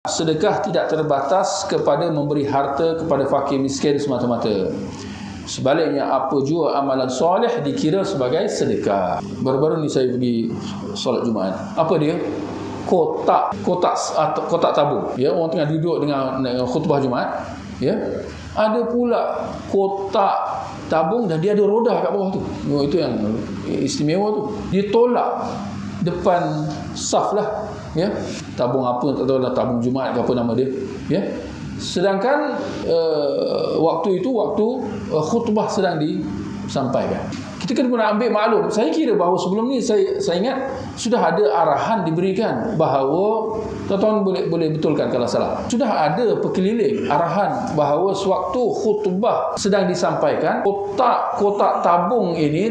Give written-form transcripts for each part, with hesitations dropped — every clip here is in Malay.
Sedekah tidak terbatas kepada memberi harta kepada fakir miskin semata-mata. Sebaliknya, apa jua amalan soleh dikira sebagai sedekah. Baru-baru ni saya pergi solat Jumaat. Apa dia? Kotak tabung. Ya, orang tengah duduk dengan khutbah Jumaat. Ya, ada pula kotak tabung dan dia ada roda kat bawah tu. Itu yang istimewa tu. Dia tolak depan saf lah. Ya, tabung apa tak tahu lah, tabung Jumaat ke apa nama dia. Ya, sedangkan waktu itu khutbah sedang disampaikan. Kita kena ambil maklum. Saya kira bahawa sebelum ni saya ingat sudah ada arahan diberikan bahawa tuan-tuan boleh betulkan kalau salah. Sudah ada perkeliling arahan bahawa sewaktu khutbah sedang disampaikan, kotak tabung ini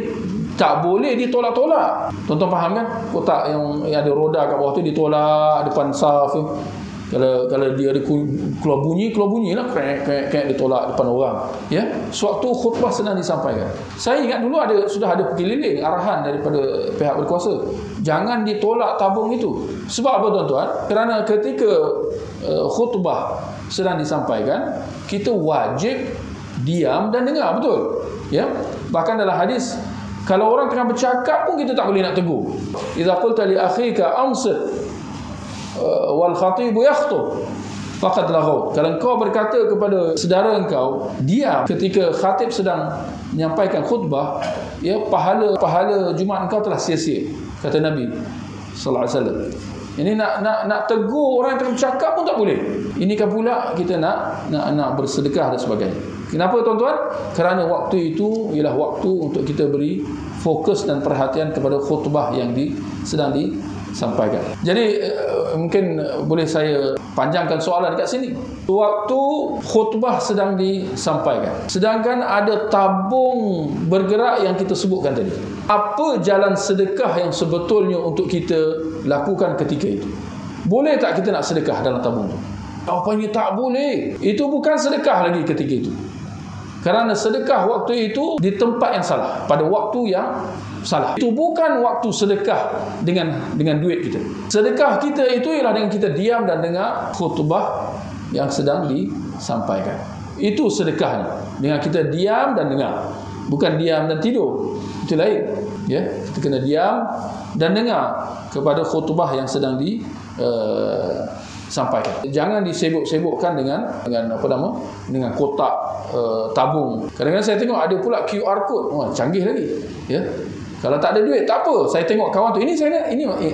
tak boleh ditolak-tolak. Tuan-tuan faham kan? Kotak yang ada roda kat bawah tu ditolak depan saf tu. Kalau dia ada keluar bunyi lah, krek ditolak depan orang. Ya, sewaktu khutbah sedang disampaikan. Saya ingat dulu sudah ada perkeliling arahan daripada pihak berkuasa. Jangan ditolak tabung itu. Sebab apa tuan-tuan? Kerana ketika khutbah sedang disampaikan, kita wajib diam dan dengar, betul? Ya. Bahkan dalam hadis, kalau orang tengah bercakap pun kita tak boleh nak tegur. Idza qulta li akhika ansit wal khatibu yakhutub faqad laghaw. Kalau engkau berkata kepada saudara engkau diam ketika khatib sedang menyampaikan khutbah, ya, pahala Jumaat engkau telah sia-sia, kata Nabi sallallahu alaihi wasallam. Ini nak tegur orang yang tengah bercakap pun tak boleh. Ini kan pula kita nak bersedekah dan sebagainya. Kenapa tuan-tuan? Kerana waktu itu ialah waktu untuk kita beri fokus dan perhatian kepada khutbah yang sedang disampaikan. Jadi mungkin boleh saya panjangkan soalan dekat sini. Waktu khutbah sedang disampaikan, sedangkan ada tabung bergerak yang kita sebutkan tadi. Apa jalan sedekah yang sebetulnya untuk kita lakukan ketika itu? Boleh tak kita nak sedekah dalam tabung itu? Apanya tak boleh. Itu bukan sedekah lagi ketika itu. Kerana sedekah waktu itu di tempat yang salah, pada waktu yang salah. Itu bukan waktu sedekah dengan duit kita. Sedekah kita itu ialah dengan kita diam dan dengar khutbah yang sedang disampaikan. Itu sedekahnya. Dengan kita diam dan dengar. Bukan diam dan tidur. Itu lain. Ya, kita kena diam dan dengar kepada khutbah yang sedang disampaikan. Jangan disibuk-sibukkan dengan dengan kotak tabung. Kadang-kadang saya tengok ada pula QR code. Wah, canggih lagi. Ya. Kalau tak ada duit tak apa. Saya tengok kawan tu, ini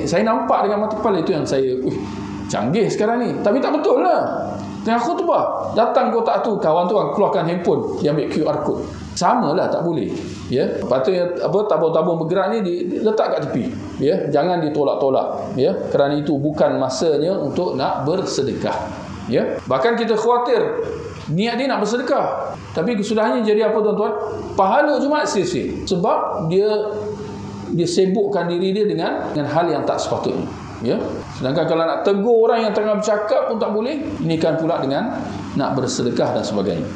saya nampak dengan mata kepala, itu yang saya canggih sekarang ni. Tapi tak betul lah. Tengah khutbah, datang kotak tu, kawan tu keluarkan handphone, dia ambil QR code. Sama lah, tak boleh. Ya, patutnya tabung-tabung bergerak ni diletak kat tepi. Ya, jangan ditolak-tolak. Ya, kerana itu bukan masanya untuk nak bersedekah. Ya, bahkan kita khawatir niat dia nak bersedekah, tapi kesudahnya jadi apa tuan-tuan? Pahala Jumaat sia-sia. Sebab dia sibukkan diri dia dengan hal yang tak sepatutnya. Ya, sedangkan kalau nak tegur orang yang tengah bercakap pun tak boleh. Ini kan pula dengan nak bersedekah dan sebagainya.